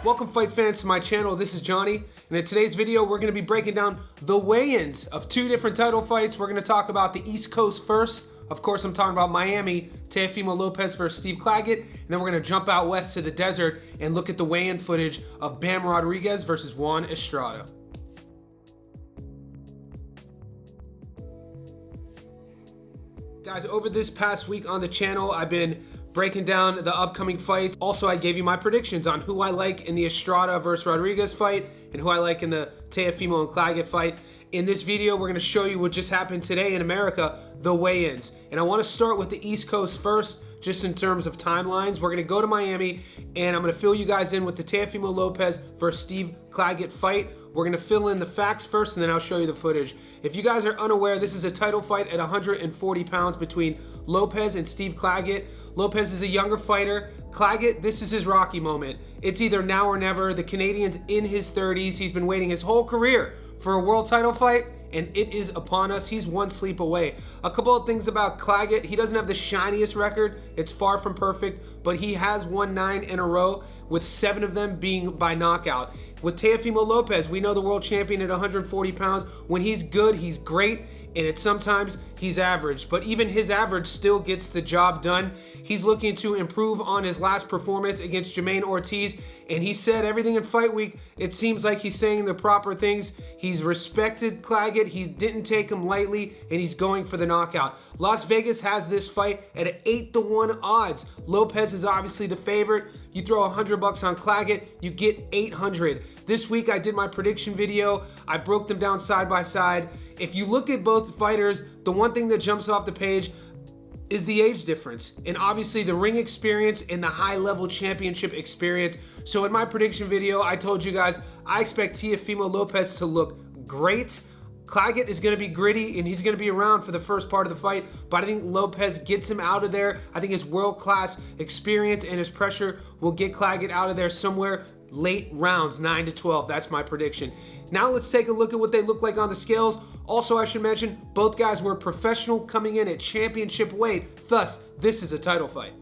Welcome fight fans to my channel. This is Johnny, and in today's video we're going to be breaking down the weigh-ins of two different title fights. We're going to talk about the East Coast first. Of course, I'm talking about Miami, Teofimo Lopez versus Steve Claggett, and then we're going to jump out west to the desert and look at the weigh-in footage of Bam Rodriguez versus Juan Estrada. Guys, over this past week on the channel, I've been breaking down the upcoming fights. Also, I gave you my predictions on who I like in the Estrada versus Rodriguez fight and who I like in the Teofimo and Claggett fight. In this video, we're going to show you what just happened today in America, the weigh-ins. And I want to start with the East Coast first, just in terms of timelines. We're going to go to Miami, and I'm going to fill you guys in with the Teofimo Lopez versus Steve Claggett fight. We're going to fill in the facts first, and then I'll show you the footage. If you guys are unaware, this is a title fight at 140 pounds between Lopez and Steve Claggett. Lopez is a younger fighter. Claggett, this is his Rocky moment. It's either now or never. The Canadian's in his 30s. He's been waiting his whole career for a world title fight, and it is upon us. He's one sleep away. A couple of things about Claggett. He doesn't have the shiniest record. It's far from perfect, but he has won 9 in a row, with 7 of them being by knockout. With Teofimo Lopez, we know the world champion at 140 pounds. When he's good, he's great, and sometimes he's average, but even his average still gets the job done. He's looking to improve on his last performance against Jermaine Ortiz, and he said everything in fight week. It seems like he's saying the proper things. He's respected Claggett, he didn't take him lightly, and he's going for the knockout. Las Vegas has this fight at an 8-to-1 odds. Lopez is obviously the favorite. You throw $100 on Claggett, you get 800. This week I did my prediction video. I broke them down side by side. If you look at both fighters, the one thing that jumps off the page is the age difference, and obviously the ring experience and the high-level championship experience. So in my prediction video, I told you guys I expect Teofimo Lopez to look great. Claggett is going to be gritty, and he's going to be around for the first part of the fight, but I think Lopez gets him out of there. I think his world-class experience and his pressure will get Claggett out of there somewhere late rounds, 9 to 12. That's my prediction. Now let's take a look at what they look like on the scales. Also, I should mention, both guys were professional coming in at championship weight. Thus, this is a title fight.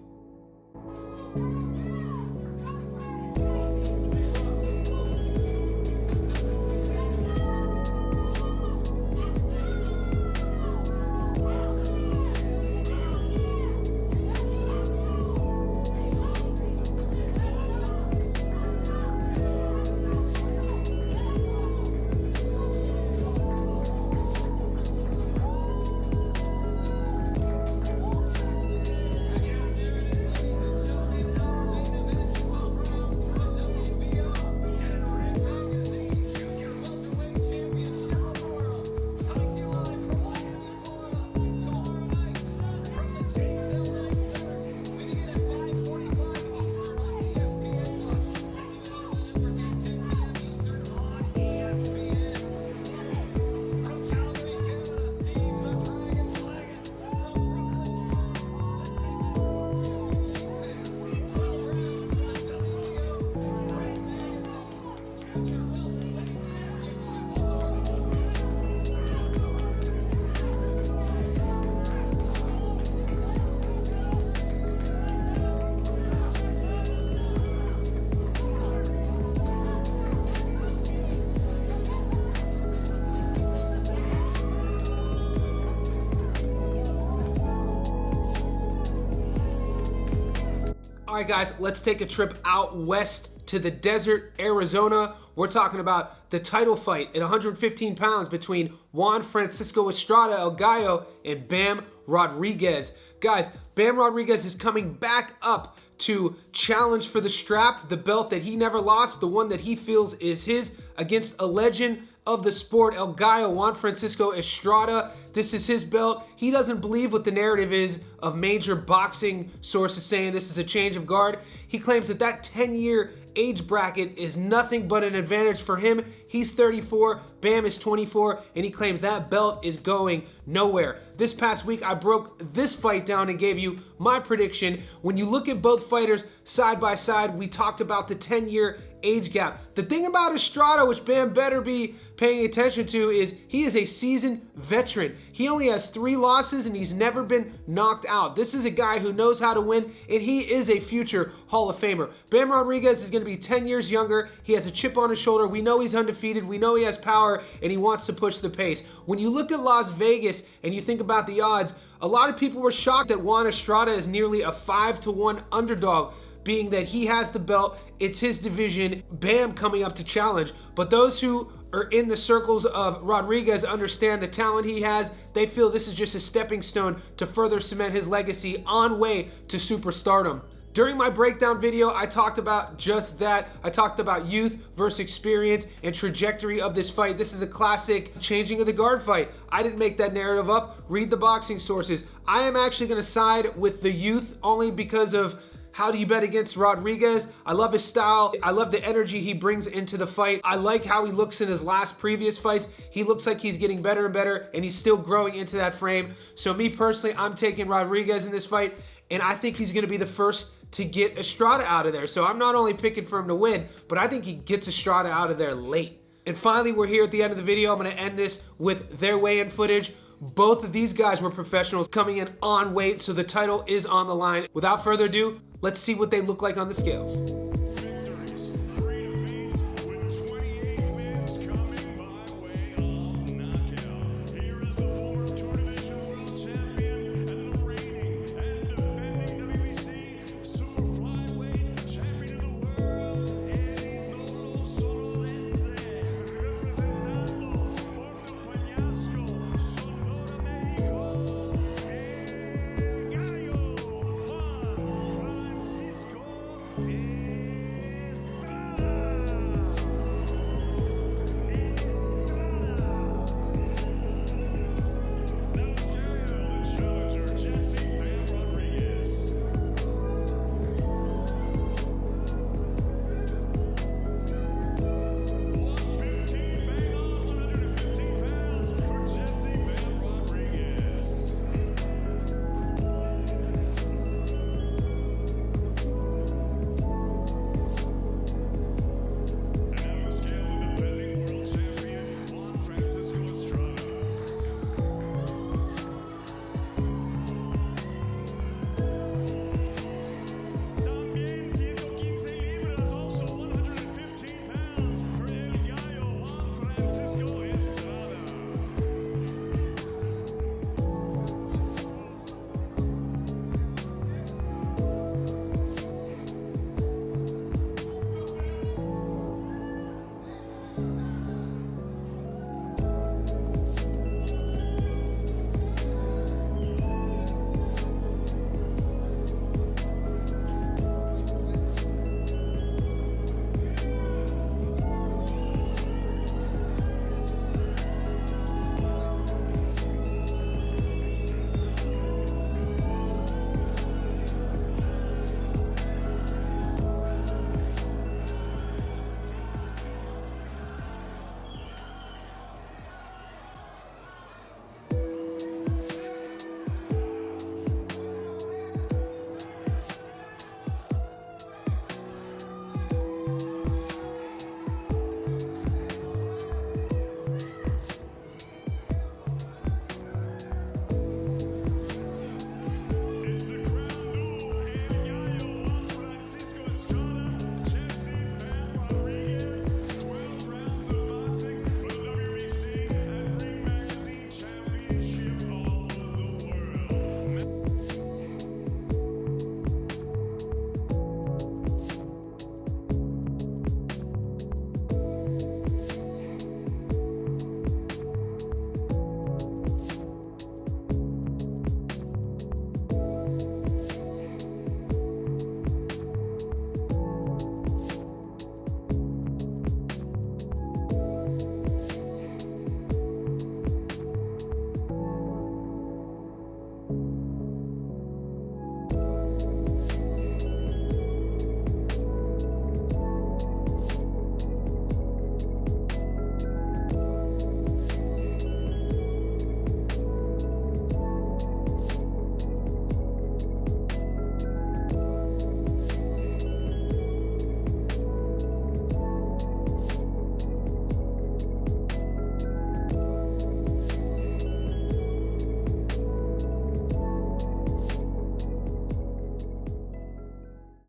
All right, guys, let's take a trip out west to the desert, Arizona. We're talking about the title fight at 115 pounds between Juan Francisco Estrada, El Gallo, and Bam Rodriguez. Guys, Bam Rodriguez is coming back up to challenge for the strap, the belt that he never lost, the one that he feels is his, against a legend of the sport, El Gallo, Juan Francisco Estrada. This is his belt. He doesn't believe what the narrative is of major boxing sources saying this is a change of guard. He claims that that 10-year age bracket is nothing but an advantage for him. He's 34, Bam is 24, and he claims that belt is going nowhere. This past week, I broke this fight down and gave you my prediction. When you look at both fighters side by side, we talked about the 10-year age gap. The thing about Estrada, which Bam better be paying attention to, is he is a seasoned veteran. He only has 3 losses and he's never been knocked out. This is a guy who knows how to win, and he is a future Hall of Famer. Bam Rodriguez is going to be 10 years younger. He has a chip on his shoulder. We know he's undefeated. We know he has power, and he wants to push the pace. When you look at Las Vegas and you think about the odds, a lot of people were shocked that Juan Estrada is nearly a 5-to-1 underdog, being that he has the belt, it's his division, Bam coming up to challenge. But those who are in the circles of Rodriguez understand the talent he has. They feel this is just a stepping stone to further cement his legacy on way to superstardom. During my breakdown video, I talked about just that. I talked about youth versus experience and trajectory of this fight. This is a classic changing of the guard fight. I didn't make that narrative up. Read the boxing sources. I am actually going to side with the youth only because of how do you bet against Rodriguez? I love his style. I love the energy he brings into the fight. I like how he looks in his previous fights. He looks like he's getting better and better, and he's still growing into that frame. So me personally, I'm taking Rodriguez in this fight, and I think he's gonna be the first to get Estrada out of there. So I'm not only picking for him to win, but I think he gets Estrada out of there late. And finally, we're here at the end of the video. I'm gonna end this with their weigh-in footage. Both of these guys were professionals coming in on weight, so the title is on the line. Without further ado, let's see what they look like on the scales.